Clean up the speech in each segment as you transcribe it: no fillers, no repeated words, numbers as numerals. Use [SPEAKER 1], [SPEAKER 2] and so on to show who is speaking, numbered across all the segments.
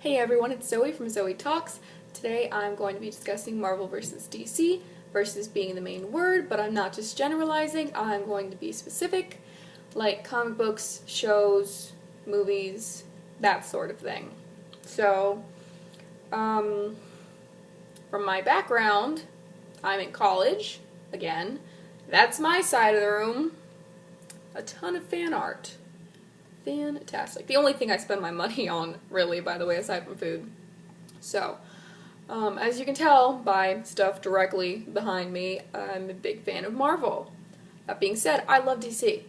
[SPEAKER 1] Hey everyone, it's Zoe from Zoe Talks. Today I'm going to be discussing Marvel vs. DC, versus being the main word, but I'm not just generalizing, I'm going to be specific, like comic books, shows, movies, that sort of thing. So, from my background, I'm in college, again, that's my side of the room, a ton of fan art. Fantastic. The only thing I spend my money on, really, by the way, aside from food. So, as you can tell by stuff directly behind me, I'm a big fan of Marvel. That being said, I love DC.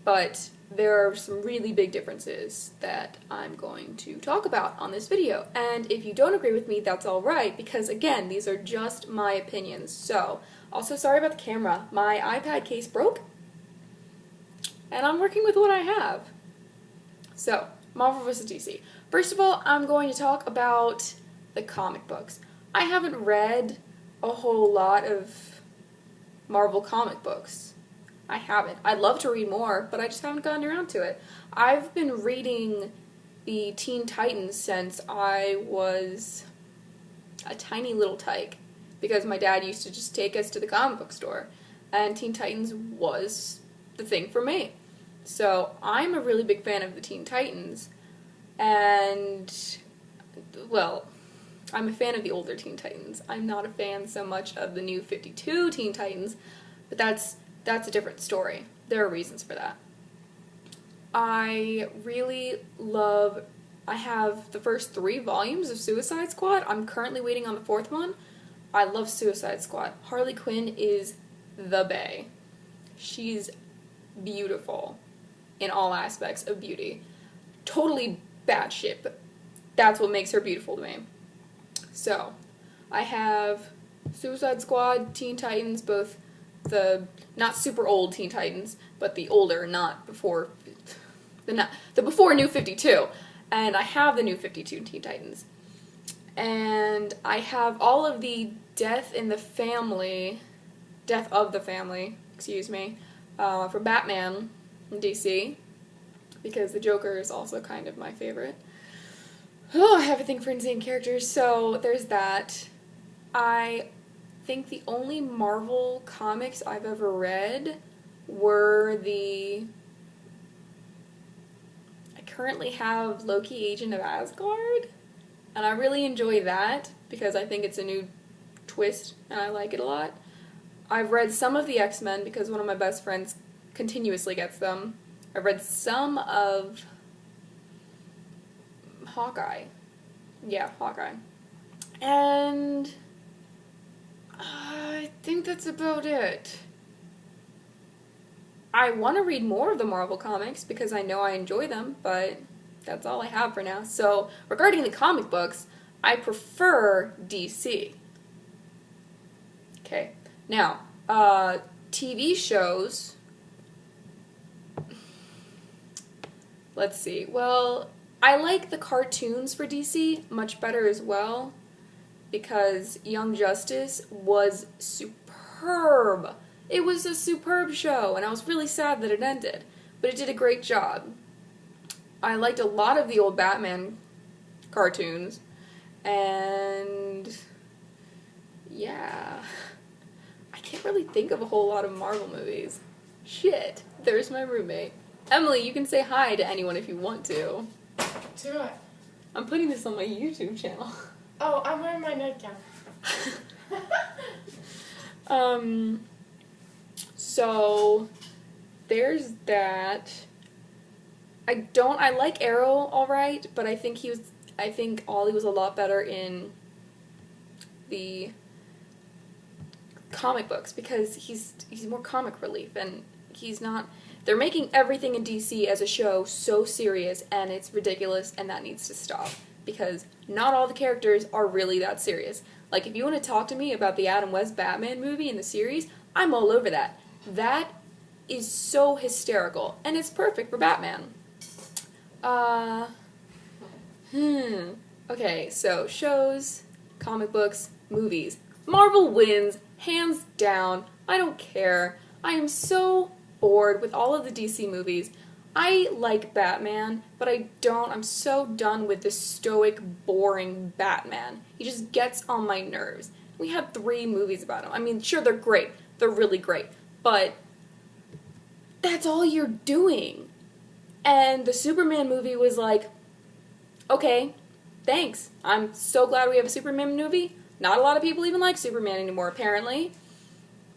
[SPEAKER 1] But there are some really big differences that I'm going to talk about on this video. And if you don't agree with me, that's alright, because again, these are just my opinions. So, also sorry about the camera. My iPad case broke, and I'm working with what I have. So, Marvel vs. DC. First of all, I'm going to talk about the comic books. I haven't read a whole lot of Marvel comic books. I haven't. I'd love to read more, but I just haven't gotten around to it. I've been reading the Teen Titans since I was a tiny little tyke, because my dad used to just take us to the comic book store, and Teen Titans was the thing for me. So, I'm a really big fan of the Teen Titans, and, well, I'm a fan of the older Teen Titans. I'm not a fan so much of the new 52 Teen Titans, but that's a different story. There are reasons for that. I have the first 3 volumes of Suicide Squad. I'm currently waiting on the 4th one. I love Suicide Squad. Harley Quinn is the bae. She's beautiful in all aspects of beauty. Totally bad shit, but that's what makes her beautiful to me. So, I have Suicide Squad, Teen Titans, both the not super old Teen Titans, but the older, not before the before New 52. And I have the New 52 Teen Titans. And I have all of the Death of the Family, for Batman in DC, because the Joker is also kind of my favorite. Oh, I have a thing for insane characters, so there's that. I think the only Marvel comics I've ever read were I currently have Loki, Agent of Asgard, and I really enjoy that because I think it's a new twist and I like it a lot. I've read some of the X-Men because one of my best friends continuously gets them. I've read some of Hawkeye. Yeah, Hawkeye. And I think that's about it. I want to read more of the Marvel comics because I know I enjoy them, but that's all I have for now. So, regarding the comic books, I prefer DC. Okay. Now, TV shows, let's see, well, I like the cartoons for DC much better as well, because Young Justice was superb. It was a superb show, and I was really sad that it ended, but it did a great job. I liked a lot of the old Batman cartoons, and yeah, I can't really think of a whole lot of Marvel movies. Shit, there's my roommate. Emily, you can say hi to anyone if you want to.
[SPEAKER 2] Do it.
[SPEAKER 1] I'm putting this on my YouTube channel.
[SPEAKER 2] Oh, I'm wearing my nightgown.
[SPEAKER 1] So, there's that. I like Arrow alright, but I think Ollie was a lot better in the comic books because he's more comic relief, and he's not. They're making everything in DC as a show so serious, and it's ridiculous, and that needs to stop, because not all the characters are really that serious. Like, if you want to talk to me about the Adam West Batman movie in the series, I'm all over that. That is so hysterical, and it's perfect for Batman. Okay, so shows, comic books, movies. Marvel wins, hands down. I don't care. I am so bored with all of the DC movies. I like Batman, but I'm so done with this stoic, boring Batman. He just gets on my nerves. We had 3 movies about him. I mean, sure, they're great. They're really great. But that's all you're doing. And the Superman movie was like, okay, thanks. I'm so glad we have a Superman movie. Not a lot of people even like Superman anymore, apparently.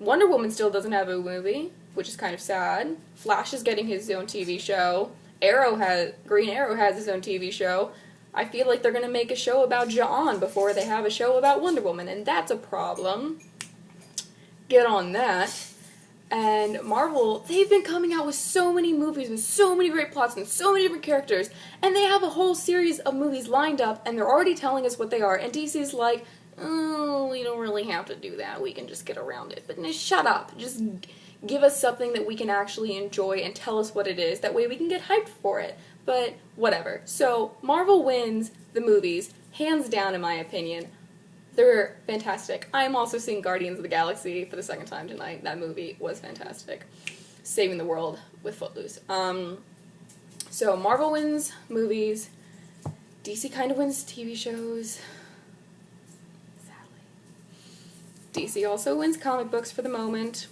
[SPEAKER 1] Wonder Woman still doesn't have a movie, which is kind of sad. Flash is getting his own TV show. Green Arrow has his own TV show. I feel like they're going to make a show about John before they have a show about Wonder Woman, and that's a problem. Get on that. And Marvel, they've been coming out with so many movies with so many great plots and so many different characters, and they have a whole series of movies lined up, and they're already telling us what they are, and DC's like, oh, we don't really have to do that. We can just get around it. But no, shut up. Just give us something that we can actually enjoy and tell us what it is. That way we can get hyped for it. But whatever. So Marvel wins the movies, hands down in my opinion. They're fantastic. I'm also seeing Guardians of the Galaxy for the 2nd time tonight. That movie was fantastic. Saving the world with Footloose. So Marvel wins movies. DC kind of wins TV shows. DC also wins comic books for the moment,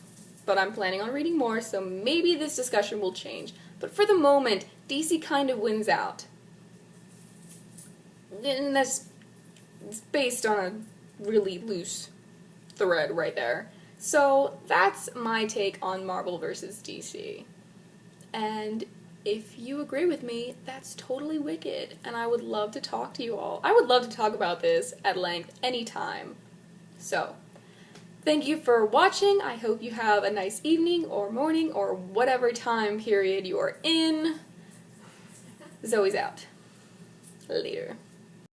[SPEAKER 1] but I'm planning on reading more, so maybe this discussion will change. But for the moment, DC kind of wins out. And that's based on a really loose thread right there. So that's my take on Marvel versus DC. And if you agree with me, that's totally wicked, and I would love to talk to you all. I would love to talk about this at length anytime. So, thank you for watching. I hope you have a nice evening or morning or whatever time period you are in. Zoe's out. Later.